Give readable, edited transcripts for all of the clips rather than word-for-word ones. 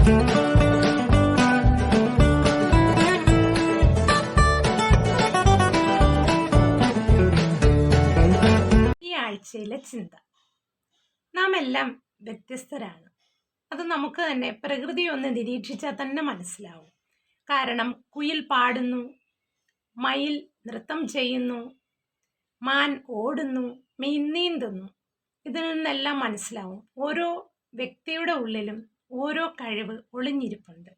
ഈ ആഴ്ചയിലെ ചിന്ത: നാം എല്ലാം വ്യത്യസ്തരാണ്. അത് നമുക്ക് തന്നെ പ്രകൃതി ഒന്ന് നിരീക്ഷിച്ചാൽ തന്നെ മനസ്സിലാവും. കാരണം കുയിൽ പാടുന്നു, മയിൽ നൃത്തം ചെയ്യുന്നു, മാൻ ഓടുന്നു, മീൻ നീന്തുന്നു. ഇതിൽ നിന്നെല്ലാം മനസ്സിലാവും ഓരോ വ്യക്തിയുടെ ഉള്ളിലും ഓരോ കഴിവ് ഒളിഞ്ഞിരിപ്പുണ്ട്.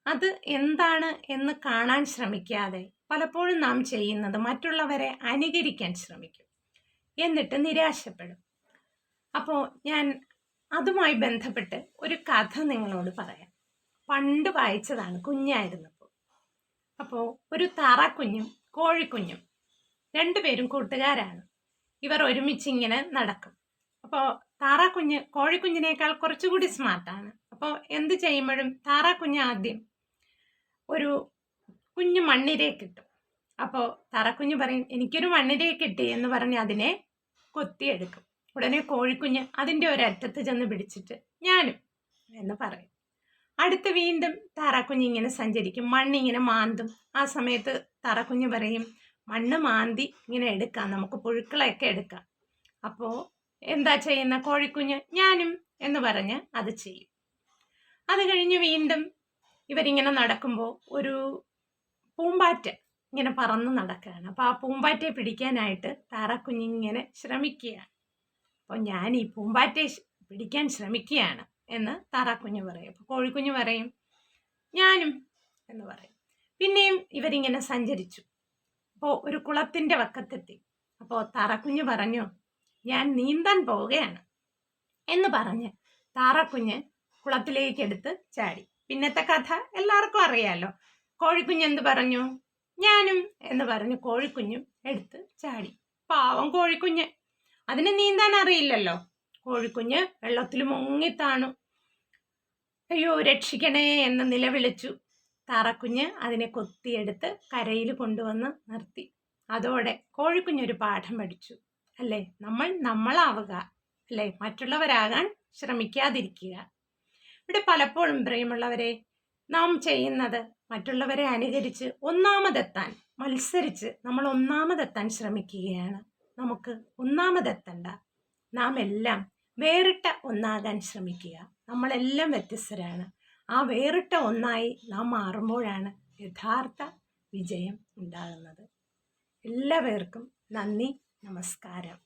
അത് എന്താണ് എന്ന് കാണാൻ ശ്രമിക്കാതെ പലപ്പോഴും നാം ചെയ്യുന്നത് മറ്റുള്ളവരെ അനുകരിക്കാൻ ശ്രമിക്കും, എന്നിട്ട് നിരാശപ്പെടും. അപ്പോൾ ഞാൻ അതുമായി ബന്ധപ്പെട്ട് ഒരു കഥ നിങ്ങളോട് പറയാം. പണ്ട് വായിച്ചതാണ് കുഞ്ഞായിരുന്നപ്പോൾ. അപ്പോൾ ഒരു താറാക്കുഞ്ഞും കോഴിക്കുഞ്ഞും രണ്ടുപേരും കൂട്ടുകാരാണ്. ഇവർ ഒരുമിച്ച് ഇങ്ങനെ നടക്കും. അപ്പോൾ താറാക്കുഞ്ഞ് കോഴിക്കുഞ്ഞിനേക്കാൾ കുറച്ചുകൂടി സ്മാർട്ടാണ്. അപ്പോൾ എന്ത് ചെയ്യുമ്പോഴും താറാക്കുഞ്ഞ് ആദ്യം ഒരു കുഞ്ഞു മണ്ണിരയെ കിട്ടും. അപ്പോൾ താറാക്കുഞ്ഞ് പറയും, എനിക്കൊരു മണ്ണിരയെ കിട്ടി എന്ന് പറഞ്ഞ് അതിനെ കൊത്തിയെടുക്കും. ഉടനെ കോഴിക്കുഞ്ഞ് അതിൻ്റെ ഒരറ്റത്ത് ചെന്ന് പിടിച്ചിട്ട് ഞാനും എന്ന് പറയും. അടുത്ത് വീണ്ടും താറാക്കുഞ്ഞ് ഇങ്ങനെ സഞ്ചരിക്കും, മണ്ണിങ്ങനെ മാന്തും. ആ സമയത്ത് താറാക്കുഞ്ഞ് പറയും, മണ്ണ് മാന്തി ഇങ്ങനെ എടുക്കാം, നമുക്ക് പുഴുക്കളെയൊക്കെ എടുക്കാം. അപ്പോൾ എന്താ ചെയ്യുന്ന കോഴിക്കുഞ്ഞ്, ഞാനും എന്ന് പറഞ്ഞ് അത് ചെയ്യും. അത് കഴിഞ്ഞ് വീണ്ടും ഇവരിങ്ങനെ നടക്കുമ്പോൾ ഒരു പൂമ്പാറ്റ ഇങ്ങനെ പറന്ന് നടക്കുകയാണ്. അപ്പോൾ ആ പൂമ്പാറ്റയെ പിടിക്കാനായിട്ട് താറാക്കുഞ്ഞിങ്ങനെ ശ്രമിക്കുകയാണ്. അപ്പോൾ ഞാൻ ഈ പൂമ്പാറ്റയെ പിടിക്കാൻ ശ്രമിക്കുകയാണ് എന്ന് താറാക്കുഞ്ഞ് പറയും. അപ്പോൾ കോഴിക്കുഞ്ഞ് പറയും, ഞാനും എന്ന് പറയും. പിന്നെയും ഇവരിങ്ങനെ സഞ്ചരിച്ചു. അപ്പോൾ ഒരു കുളത്തിൻ്റെ വക്കത്തെത്തി. അപ്പോൾ താറാക്കുഞ്ഞ് പറഞ്ഞു, ഞാൻ നീന്താൻ പോവുകയാണ് എന്ന് പറഞ്ഞ് താറാക്കുഞ്ഞ് കുളത്തിലേക്കെടുത്ത് ചാടി. പിന്നത്തെ കഥ എല്ലാവർക്കും അറിയാലോ. കോഴിക്കുഞ്ഞ് എന്ത് പറഞ്ഞു, ഞാനും എന്ന് പറഞ്ഞ് കോഴിക്കുഞ്ഞും എടുത്ത് ചാടി. പാവം കോഴിക്കുഞ്ഞ്, അതിന് നീന്താൻ അറിയില്ലല്ലോ. കോഴിക്കുഞ്ഞ് വെള്ളത്തിൽ മുങ്ങിത്താണു. അയ്യോ രക്ഷിക്കണേ എന്ന് നിലവിളിച്ചു. താറാക്കുഞ്ഞ് അതിനെ കൊത്തിയെടുത്ത് കരയിൽ കൊണ്ടുവന്ന് നിർത്തി. അതോടെ കോഴിക്കുഞ്ഞൊരു പാഠം പഠിച്ചു, അല്ലേ? നമ്മളാവുക, അല്ലേ? മറ്റുള്ളവരാകാൻ ശ്രമിക്കാതിരിക്കുക. ഇവിടെ പലപ്പോഴും പ്രിയമുള്ളവരെ, നാം ചെയ്യുന്നത് മറ്റുള്ളവരെ അനുകരിച്ച് ഒന്നാമതെത്താൻ മത്സരിച്ച് നമ്മൾ ഒന്നാമതെത്താൻ ശ്രമിക്കുകയാണ്. നമുക്ക് ഒന്നാമതെത്തണ്ട. നാം എല്ലാം വേറിട്ട ഒന്നാകാൻ ശ്രമിക്കുക. നമ്മളെല്ലാം വ്യത്യസ്തരാണ്. ആ വേറിട്ട ഒന്നായി നാം മാറുമ്പോഴാണ് യഥാർത്ഥ വിജയം ഉണ്ടാകുന്നത്. എല്ലാവർക്കും നന്ദി, നമസ്കാരം.